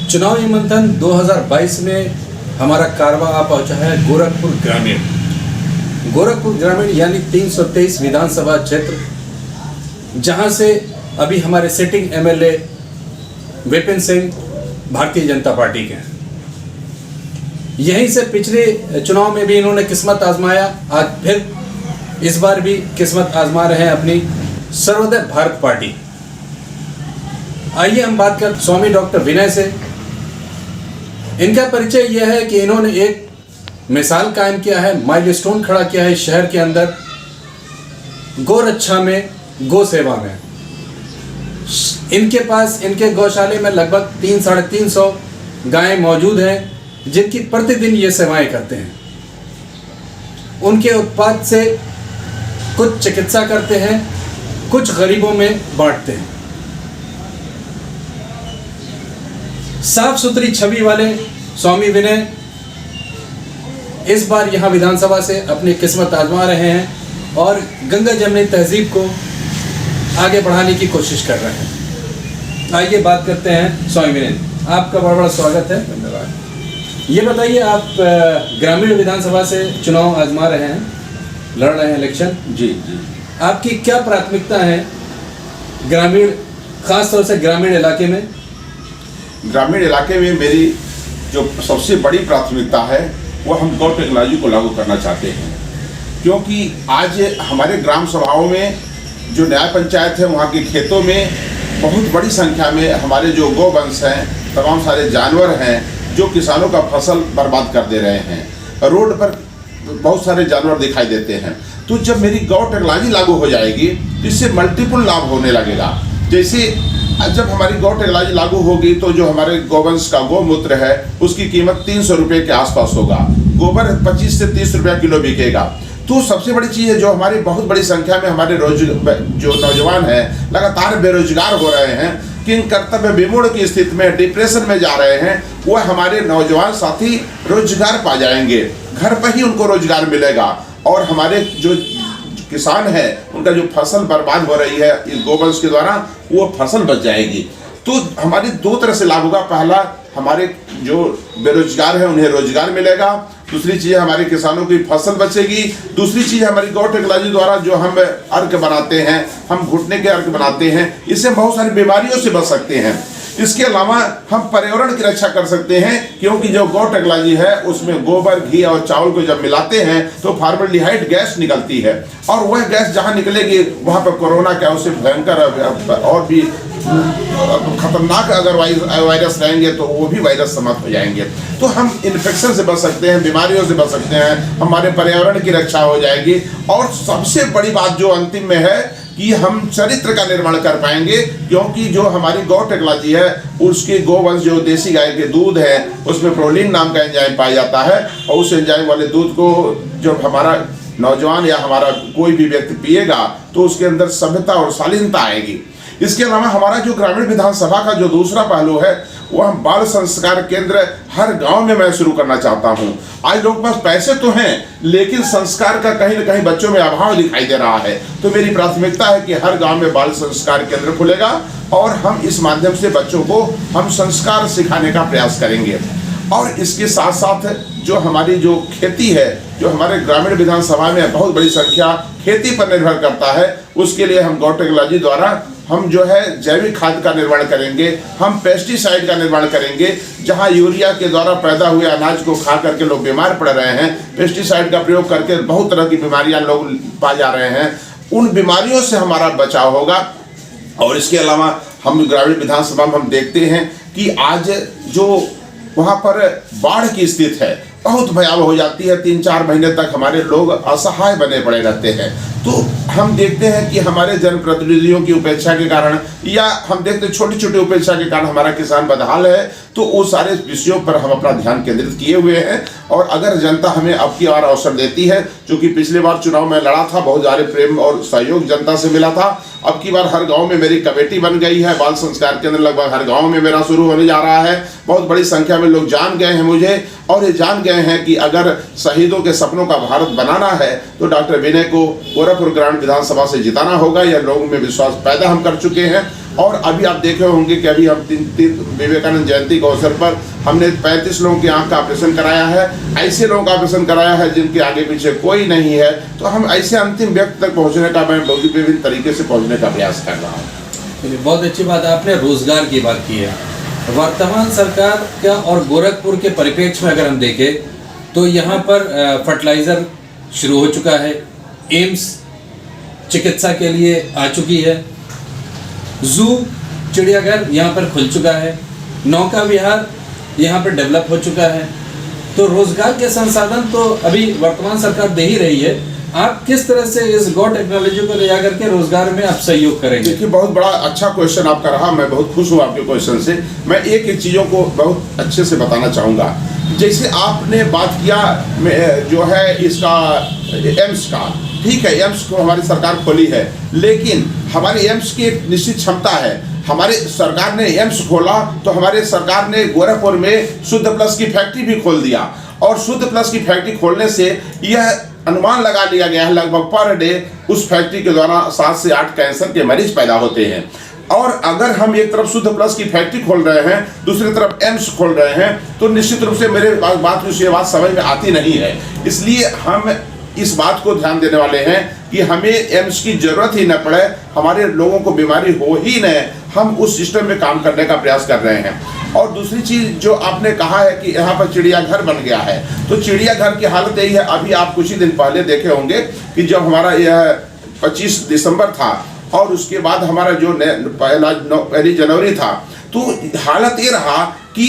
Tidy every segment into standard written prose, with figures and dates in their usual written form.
चुनावी मंथन 2022 में हमारा कारवा आ पहुंचा है गोरखपुर ग्रामीण। गोरखपुर ग्रामीण यानी 323 विधानसभा क्षेत्र, जहां से अभी हमारे sitting MLA Vipin Singh Bharatiya Janata party के हैं। यहीं से पिछले चुनाव में भी इन्होंने किस्मत आजमाया, आज फिर इस बार भी किस्मत आजमा रहे हैं अपनी सर्वोदय भारत पार्टी। आइए हम बात कर स्वामी डॉक्टर विनय से। इनका परिचय यह है कि इन्होंने एक मिसाल कायम किया है, माइलस्टोन खड़ा किया है शहर के अंदर गौ रक्षा में, गौ सेवा में। इनके पास, इनके गौशाले में लगभग 300-350 गायें मौजूद हैं, जिनकी प्रतिदिन ये सेवाएं करते हैं। उनके उत्पाद से कुछ चिकित्सा करते हैं, कुछ गरीबों में बांटते हैं। साफ सुथरी छवि वाले स्वामी विनय इस बार यहां विधानसभा से अपनी किस्मत आजमा रहे हैं और गंगा जमनी तहजीब को आगे बढ़ाने की कोशिश कर रहे हैं। आइए बात करते हैं स्वामी विनय, आपका बड़ा बड़ा स्वागत है। धन्यवाद। ये बताइए, आप ग्रामीण विधानसभा से चुनाव आजमा रहे हैं, लड़ रहे हैं इलेक्शन। जी। आपकी क्या प्राथमिकता है ग्रामीण, खासतौर से ग्रामीण इलाके में? ग्रामीण इलाके में मेरी जो सबसे बड़ी प्राथमिकता है वो हम गौ टेक्नोलॉजी को लागू करना चाहते हैं, क्योंकि आज हमारे ग्राम सभाओं में जो न्याय पंचायत है वहाँ के खेतों में बहुत बड़ी संख्या में हमारे जो गौवंश हैं, तमाम सारे जानवर हैं जो किसानों का फसल बर्बाद कर दे रहे हैं। रोड पर बहुत सारे जानवर दिखाई देते हैं। तो जब मेरी गौ टेक्नोलॉजी लागू हो जाएगी तो इससे मल्टीपल लाभ होने लगेगा। जैसे जब हमारी गौ टेक्नोलॉजी लागू होगी तो जो हमारे गौवंश का गौमूत्र है उसकी कीमत 300 रुपये के आसपास होगा। गोबर 25 से 30 रुपया किलो बिकेगा। तो सबसे बड़ी चीज़ है, जो हमारी बहुत बड़ी संख्या में हमारे जो नौजवान हैं लगातार बेरोजगार हो रहे हैं, किन कर्तव्य विमूढ़ की स्थिति में डिप्रेशन में जा रहे हैं, वह हमारे नौजवान साथी रोजगार पा जाएंगे। घर पर ही उनको रोजगार मिलेगा और हमारे जो किसान है उनका जो फसल बर्बाद हो रही है इस गोवंश के द्वारा, वो फसल बच जाएगी। तो हमारी दो तरह से लाभ होगा। पहला, हमारे जो बेरोजगार हैं उन्हें रोजगार मिलेगा। दूसरी चीज़, हमारे किसानों की फसल बचेगी। दूसरी चीज़, हमारी गौ टेक्नोलॉजी द्वारा जो हम अर्क बनाते हैं, हम घुटने के अर्क बनाते हैं, इससे बहुत सारी बीमारियों से बच सकते हैं। इसके अलावा हम पर्यावरण की रक्षा कर सकते हैं, क्योंकि जो गौ टेक्नोलॉजी है उसमें गोबर, घी और चावल को जब मिलाते हैं तो फॉर्मल्डिहाइड गैस निकलती है, और वह गैस जहाँ निकलेगी वहाँ पर कोरोना क्या उससे भयंकर और भी खतरनाक अगर वायरस रहेंगे तो वो भी वायरस समाप्त हो जाएंगे। तो हम इन्फेक्शन से बच सकते हैं, बीमारियों से बच सकते हैं, हमारे पर्यावरण की रक्षा हो जाएगी। और सबसे बड़ी बात जो अंतिम में है कि हम चरित्र का निर्माण कर पाएंगे, क्योंकि जो हमारी गौ टेक्नोलॉजी है उसके गोवंश जो देसी गाय के दूध है उसमें प्रोलीन नाम का एंजाइम पाया जाता है, और उस एंजाइम वाले दूध को जब हमारा नौजवान या हमारा कोई भी व्यक्ति पिएगा तो उसके अंदर सभ्यता और शालीनता आएगी। इसके अलावा हमारा जो ग्रामीण विधानसभा का जो दूसरा पहलू है वो हम बाल संस्कार केंद्र हर गांव में मैं शुरू करना चाहता हूं। आज लोगों के पास पैसे तो हैं, लेकिन संस्कार का कहीं न कहीं बच्चों में अभाव दिखाई दे रहा है। तो मेरी प्राथमिकता है कि हर गांव में बाल संस्कार केंद्र खुलेगा और हम इस माध्यम से बच्चों को हम संस्कार सिखाने का प्रयास करेंगे। और इसके साथ साथ जो हमारी जो खेती है, जो हमारे ग्रामीण विधानसभा में बहुत बड़ी संख्या खेती पर निर्भर करता है, उसके लिए हम गौ टेक्नोलॉजी द्वारा हम जो है जैविक खाद का निर्माण करेंगे, हम पेस्टिसाइड का निर्माण करेंगे। जहां यूरिया के द्वारा पैदा हुए अनाज को खा करके लोग बीमार पड़ रहे हैं, पेस्टिसाइड का प्रयोग करके बहुत तरह की बीमारियां लोग पा जा रहे हैं, उन बीमारियों से हमारा बचाव होगा। और इसके अलावा हम ग्रामीण विधानसभा में हम देखते हैं कि आज जो वहाँ पर बाढ़ की स्थिति है बहुत भयावह हो जाती है। 3-4 महीने तक हमारे लोग असहाय बने पड़े रहते हैं। तो हम देखते हैं कि हमारे जनप्रतिनिधियों की उपेक्षा के कारण, या हम देखते हैं छोटी छोटी उपेक्षा के कारण हमारा किसान बदहाल है। तो वो सारे विषयों पर हम अपना ध्यान केंद्रित किए हुए हैं। और अगर जनता हमें अब की बार अवसर देती है, जो कि पिछली बार चुनाव में लड़ा था, बहुत सारे प्रेम और सहयोग जनता से मिला था, अब की बार हर गांव में मेरी कमेटी बन गई है। बाल संस्कार केंद्र लगभग हर गांव में मेरा शुरू होने जा रहा है। बहुत बड़ी संख्या में लोग जान गए हैं मुझे, और ये जान गए हैं कि अगर शहीदों के सपनों का भारत बनाना है तो डॉक्टर विनय को गोरखपुर ग्रामीण विधानसभा से जिताना होगा। यह लोगों में विश्वास पैदा हम कर चुके हैं। और अभी आप देखे होंगे कि अभी हम विवेकानंद जयंती के अवसर पर हमने 35 लोगों की आंख का ऑपरेशन कराया है। ऐसे लोगों का ऑपरेशन कराया है जिनके आगे पीछे कोई नहीं है। तो हम ऐसे अंतिम व्यक्ति तक पहुंचने का, मैं विभिन्न तरीके से पहुंचने का प्रयास कर रहा हूँ। बहुत अच्छी बात है, आपने रोजगार की बात की है। वर्तमान सरकार का और गोरखपुर के परिप्रेक्ष्य में अगर हम देखें तो यहाँ पर फर्टिलाइज़र शुरू हो चुका है, एम्स चिकित्सा के लिए आ चुकी है, जू चिड़ियाघर यहाँ पर खुल चुका है, नौका विहार यहाँ पर डेवलप हो चुका है। तो रोजगार के संसाधन तो अभी वर्तमान सरकार दे ही रही है। आप किस तरह से इस गो टेक्नोलॉजी को ले जाकर के रोजगार में आप सहयोग करेंगे? देखिए, बहुत बड़ा अच्छा क्वेश्चन आपका रहा। मैं बहुत खुश हूँ आपके क्वेश्चन से। मैं एक एक चीज़ों को बहुत अच्छे से बताना चाहूँगा। जैसे आपने बात किया जो है इसका एम्स का, ठीक है, एम्स को हमारी सरकार खोली है, लेकिन हमारे एम्स की एक निश्चित क्षमता है। हमारे सरकार ने एम्स खोला तो हमारे सरकार ने गोरखपुर में शुद्ध प्लस की फैक्ट्री भी खोल दिया। और शुद्ध प्लस की फैक्ट्री खोलने से यह अनुमान लगा लिया गया है लगभग पर डे उस फैक्ट्री के द्वारा 7 से 8 कैंसर के मरीज पैदा होते हैं। और अगर हम एक तरफ शुद्ध प्लस की फैक्ट्री खोल रहे हैं, दूसरी तरफ एम्स खोल रहे हैं, तो निश्चित रूप से मेरे बात ये बात समझ में आती नहीं है। इसलिए हम इस बात को ध्यान देने वाले हैं कि हमें एम्स की जरूरत ही न पड़े, हमारे लोगों को बीमारी हो ही न, हम उस सिस्टम में काम करने का प्रयास कर रहे हैं। और दूसरी चीज़ जो आपने कहा है कि यहाँ पर चिड़ियाघर बन गया है, तो चिड़ियाघर की हालत यही है। अभी आप कुछ ही दिन पहले देखे होंगे कि जब हमारा यह 25 दिसंबर था और उसके बाद हमारा जो पहली जनवरी था, तो हालत ये रहा कि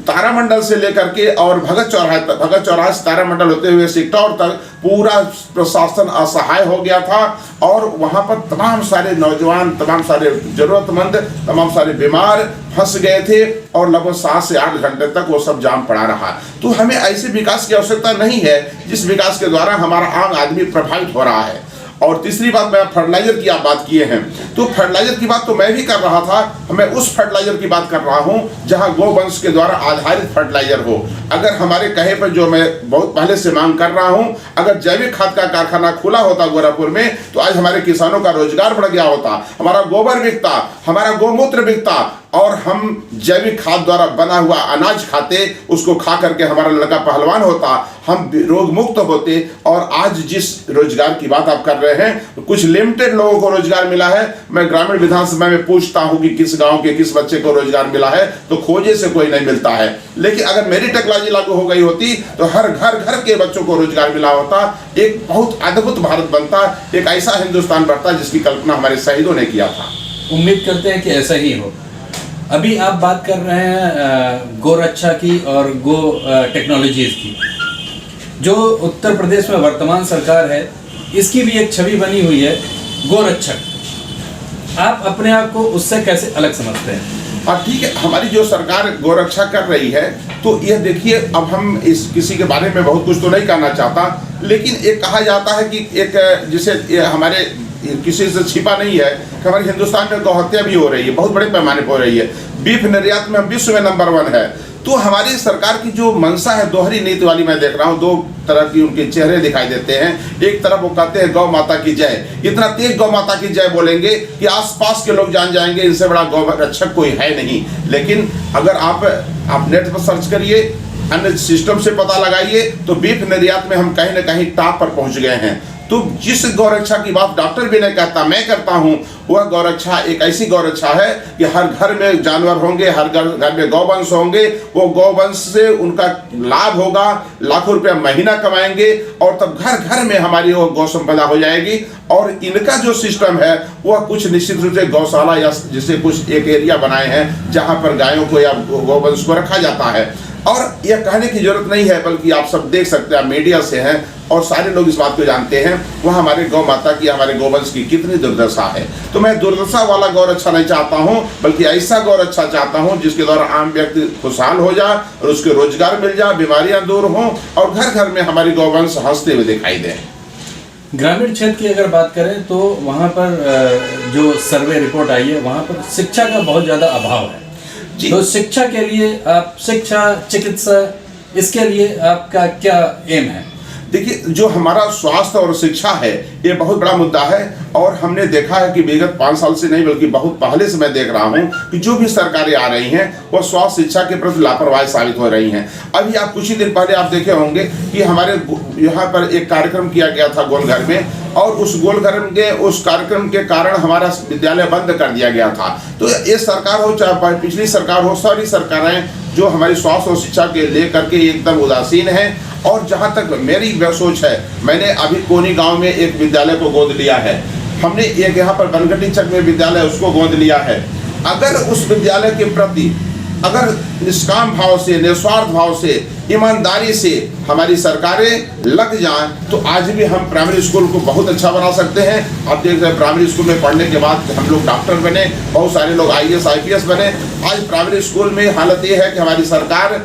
तारामंडल से लेकर के और भगत चौराहे से तारामंडल होते हुए सिकटौर तक पूरा प्रशासन असहाय हो गया था। और वहाँ पर तमाम सारे नौजवान, तमाम सारे जरूरतमंद, तमाम सारे बीमार फंस गए थे और लगभग 7 से 8 घंटे तक वो सब जाम पड़ा रहा। तो हमें ऐसे विकास की आवश्यकता नहीं है जिस विकास के द्वारा हमारा आम आदमी प्रभावित हो रहा है। और तीसरी बात, मैं फर्टिलाइजर की आप बात किए हैं, तो फर्टिलाइजर की बात तो मैं भी कर रहा था। मैं उस फर्टिलाइजर की बात कर रहा हूं जहां गोवंश के द्वारा आधारित फर्टिलाइजर हो। अगर हमारे कहे पर, जो मैं बहुत पहले से मांग कर रहा हूं, अगर जैविक खाद का कारखाना खुला होता गोरखपुर में तो आज हमारे किसानों का रोजगार बढ़ गया होता, हमारा गोबर बिकता, हमारा गोमूत्र बिकता और हम जैविक खाद द्वारा बना हुआ अनाज खाते, उसको खा करके हमारा लड़का पहलवान होता, हम रोग मुक्त होते। और आज जिस रोजगार की बात आप कर रहे हैं, कुछ लिमिटेड लोगों को रोजगार मिला है। मैं ग्रामीण विधानसभा में पूछता हूं कि किस गांव के किस बच्चे को रोजगार मिला है, तो खोजे से कोई नहीं मिलता है। लेकिन अगर मेरी टेक्नोलॉजी लागू हो गई होती तो हर घर के बच्चों को रोजगार मिला होता, एक बहुत अद्भुत भारत बनता, एक ऐसा हिंदुस्तान बनता जिसकी कल्पना हमारे शहीदों ने किया था। उम्मीद करते हैं कि ऐसा ही हो। अभी आप बात कर रहे हैं गोरक्षा की और गो टेक्नोलॉजीज की। जो उत्तर प्रदेश में वर्तमान सरकार है, इसकी भी एक छवि बनी हुई है गोरक्षक। आप अपने आप को उससे कैसे अलग समझते हैं? हाँ, ठीक है, हमारी जो सरकार गोरक्षा कर रही है, तो यह देखिए, अब हम इस किसी के बारे में बहुत कुछ तो नहीं कहना चाहता, लेकिन एक कहा जाता है कि एक जिसे हमारे किसी से छिपा नहीं है कि हमारे हिंदुस्तान में गौहत्या भी हो रही है, बहुत बड़े पैमाने पर हो रही है। बीफ निर्यात में हम विश्व में नंबर 1 है। तो हमारी सरकार की जो मंशा है, दोहरी नीति वाली मैं देख रहा हूँ। 2 तरह की उनके चेहरे दिखाई देते हैं। एक तरफ वो कहते हैं गौ माता की जय, इतना तेज गौ माता की जय बोलेंगे कि आसपास के लोग जान जाएंगे इनसे बड़ा गौ रक्षक कोई है नहीं। लेकिन अगर आप नेट पर सर्च करिए, अन्य सिस्टम से पता लगाइए, तो बीफ निर्यात में हम कहीं ना कहीं टॉप पर पहुंच गए हैं। तो जिस गौरक्षा की बात डॉक्टर भी नहीं कहता, मैं करता हूं, वह गौरक्षा एक ऐसी गौरक्षा है कि हर घर में जानवर होंगे, हर घर में गौवंश होंगे। वो गौवंश से उनका लाभ होगा, लाखों रुपया महीना कमाएंगे और तब घर घर में हमारी वो गौ संपदा हो जाएगी। और इनका जो सिस्टम है वह कुछ निश्चित रूप से गौशाला या जिसे कुछ एक एरिया बनाए हैं जहां पर गायों को या गौवंश को रखा जाता है। और यह कहने की जरूरत नहीं है, बल्कि आप सब देख सकते हैं, मीडिया से हैं और सारे लोग इस बात को जानते हैं, वह हमारे गौ माता की, हमारे गोवंश की कितनी दुर्दशा है। तो मैं दुर्दशा वाला गौरक्षा नहीं चाहता हूं, बल्कि ऐसा गौरक्षा चाहता हूं जिसके द्वारा आम व्यक्ति खुशहाल हो जाए और उसके रोजगार मिल जाए, बीमारियां दूर हों और घर घर में हमारी गौवंश हंसते हुए दिखाई दे। ग्रामीण क्षेत्र की अगर बात करें तो वहाँ पर जो सर्वे रिपोर्ट आई है, वहाँ पर शिक्षा का बहुत ज़्यादा अभाव है। तो शिक्षा के लिए आप, शिक्षा, चिकित्सा, इसके लिए आपका क्या एम है? देखिए, जो हमारा स्वास्थ्य और शिक्षा है ये बहुत बड़ा मुद्दा है, और हमने देखा है कि विगत 5 साल से नहीं बल्कि बहुत पहले से मैं देख रहा हूँ कि जो भी सरकारें आ रही हैं वो स्वास्थ्य शिक्षा के प्रति लापरवाही साबित हो रही हैं। अभी आप कुछ ही दिन पहले आप देखे होंगे कि हमारे यहाँ पर एक कार्यक्रम किया गया था गोलघर में, और उस कार्यक्रम के कारण हमारा विद्यालय बंद कर दिया गया था। तो ये सरकार हो चाहे पिछली सरकार हो, सारी सरकारें जो हमारी स्वास्थ्य और शिक्षा के लेकर के एकदम उदासीन है। और जहाँ तक मेरी सोच है, मैंने अभी कोनी गांव में एक विद्यालय को गोद लिया है, हमने एक यहाँ पर बनगटी चक में विद्यालय उसको गोद लिया है। अगर उस विद्यालय के प्रति अगर निष्काम भाव से, निस्वार्थ भाव से, ईमानदारी से हमारी सरकारें लग जाएं तो आज भी हम प्राइमरी स्कूल को बहुत अच्छा बना सकते हैं। आप देख रहे हैं प्राइमरी स्कूल में पढ़ने के बाद हम लोग डॉक्टर बने, बहुत सारे लोग IAS IPS बने। आज प्राइमरी स्कूल में हालत ये है कि हमारी सरकार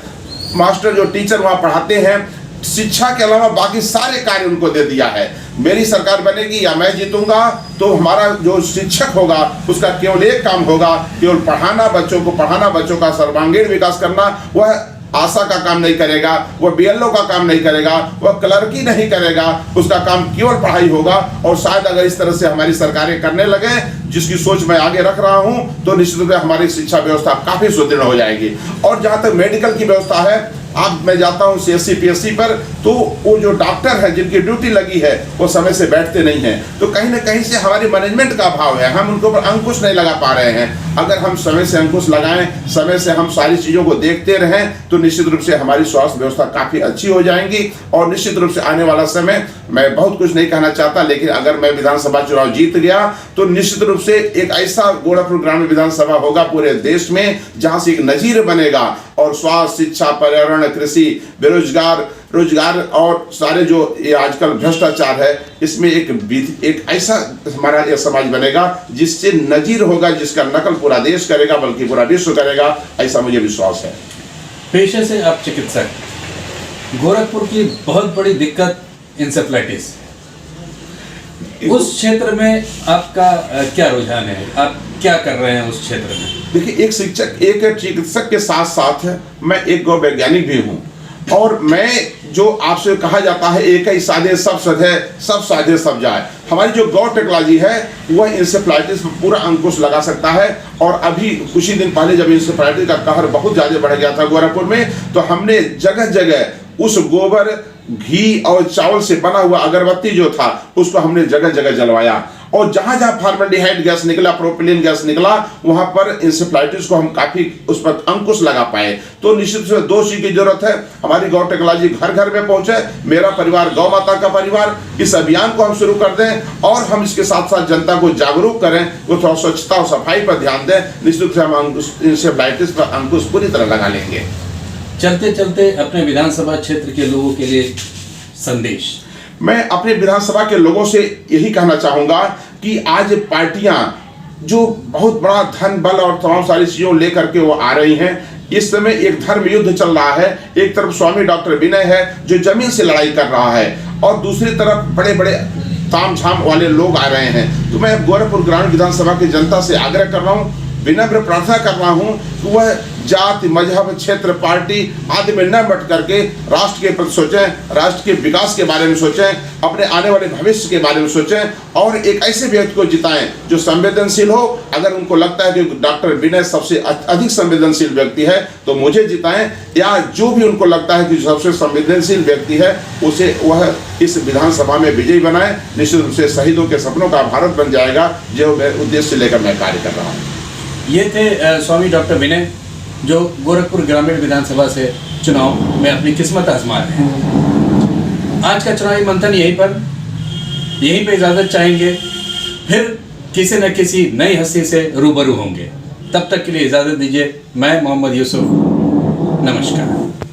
मास्टर जो टीचर वहाँ पढ़ाते हैं, शिक्षा के अलावा बाकी सारे कार्य उनको दे दिया है। मेरी सरकार बनेगी या मैं जीतूंगा तो हमारा जो शिक्षक होगा उसका केवल एक काम होगा, केवल पढ़ाना, बच्चों को पढ़ाना, बच्चों का सर्वांगीण विकास करना। वह आशा का काम नहीं करेगा, वह BLO का काम नहीं करेगा, वह क्लर्की नहीं करेगा, उसका काम केवल पढ़ाई होगा। और शायद अगर इस तरह से हमारी सरकारें करने लगे, जिसकी सोच मैं आगे रख रहा हूं, तो निश्चित रूप से हमारी शिक्षा व्यवस्था काफी सुदृढ़ हो जाएगी। और जहां तक मेडिकल की व्यवस्था है, अब मैं जाता हूं CSC PSC पर, तो वो जो डॉक्टर हैं जिनकी ड्यूटी लगी है वो समय से बैठते नहीं हैं। तो कहीं ना कहीं से हमारी मैनेजमेंट का अभाव है, हम उनके ऊपर अंकुश नहीं लगा पा रहे हैं। अगर हम समय से अंकुश लगाएं, समय से हम सारी चीज़ों को देखते रहें, तो निश्चित रूप से हमारी स्वास्थ्य व्यवस्था काफ़ी अच्छी हो जाएंगी। और निश्चित रूप से आने वाला समय, मैं बहुत कुछ नहीं कहना चाहता, लेकिन अगर मैं विधानसभा चुनाव जीत गया तो निश्चित रूप से एक ऐसा गोरखपुर ग्रामीण विधानसभा होगा पूरे देश में जहाँ से एक नजीर बनेगा। और स्वास्थ्य, शिक्षा, पर्यावरण, कृषि, रोजगार और सारे जो ये आजकल भ्रष्टाचार है, इसमें एक ऐसा हमारा ये समाज बनेगा जिससे नजीर होगा, जिसका नकल पूरा देश करेगा बल्कि पूरा विश्व करेगा, ऐसा मुझे विश्वास है। पेशे से आप चिकित्सक, गोरखपुर की बहुत बड़ी दिक्कत इंसेफ्लाइटिस, उस क्षेत्र में आपका क्या रुझान है, आप क्या कर रहे हैं उस क्षेत्र में? देखिए, एक चिकित्सक के साथ साथ मैं एक गौ वैज्ञानिक भी हूँ। और मैं जो आपसे कहा जाता है एक ही साधे सब सधे, सब साधे सब जाए, हमारी जो गौ टेक्नोलॉजी है वह इंसेफ्लाइटिस पर पूरा अंकुश लगा सकता है। और अभी कुछ ही दिन पहले जब इंसेफ्लाइटिस का कहर बहुत ज़्यादा बढ़ गया था गोरखपुर में, तो हमने जगह जगह उस गोबर, घी और चावल से बना हुआ अगरबत्ती जो था उसको हमने जगह जगह जलवाया। और जहाँ जहाँ फॉर्मल्डिहाइड गैस निकला, प्रोपिलीन गैस निकला, वहाँ पर इंसेफ्लाइटिस को हम काफ़ी उस पर अंकुश लगा पाए। तो निश्चित रूप से 2 चीज़ की जरूरत है, हमारी गौ टेक्नोलॉजी घर घर में पहुँचे, मेरा परिवार गौ माता का परिवार, इस अभियान को हम शुरू कर दें और हम इसके साथ साथ जनता को जागरूक करें, वो थोड़ा स्वच्छता और सफाई पर ध्यान दें। निश्चित रूप से हम इंसेफ्लाइटिस पर अंकुश पूरी तरह लगा लेंगे। चलते चलते अपने विधानसभा क्षेत्र के लोगों के लिए संदेश। मैं अपने विधानसभा के लोगों से यही कहना चाहूँगा कि आज पार्टियां जो बहुत बड़ा धन, बल और तमाम सारी चीज़ों लेकर के वो आ रही हैं, इस समय एक धर्म युद्ध चल रहा है। एक तरफ स्वामी डॉक्टर विनय है जो जमीन से लड़ाई कर रहा है, और दूसरी तरफ बड़े बड़े ताम झाम वाले लोग आ रहे हैं। तो मैं गोरखपुर ग्रामीण विधानसभा की जनता से आग्रह कर रहा हूँ, विनम्र प्रार्थना कर रहा हूँ कि वह जाति, मजहब, क्षेत्र, पार्टी आदि में न बट करके राष्ट्र के प्रति सोचें, राष्ट्र के विकास के बारे में सोचें, अपने आने वाले भविष्य के बारे में सोचें और एक ऐसे व्यक्ति को जिताएं जो संवेदनशील हो। अगर उनको लगता है कि डॉक्टर विनय सबसे अधिक संवेदनशील व्यक्ति है तो मुझे जिताएं, या जो भी उनको लगता है कि सबसे संवेदनशील व्यक्ति है उसे वह इस विधानसभा में विजयी बनाए। निश्चित रूप से शहीदों के सपनों का भारत बन जाएगा, जो उद्देश्य लेकर मैं कार्य कर रहा हूँ। ये थे स्वामी डॉक्टर विनय जो गोरखपुर ग्रामीण विधानसभा से चुनाव में अपनी किस्मत आजमा रहे हैं। आज का चुनावी मंथन यहीं पे इजाज़त चाहेंगे, फिर किसी न किसी नई हस्ती से रूबरू होंगे। तब तक के लिए इजाज़त दीजिए। मैं मोहम्मद यूसुफ, नमस्कार।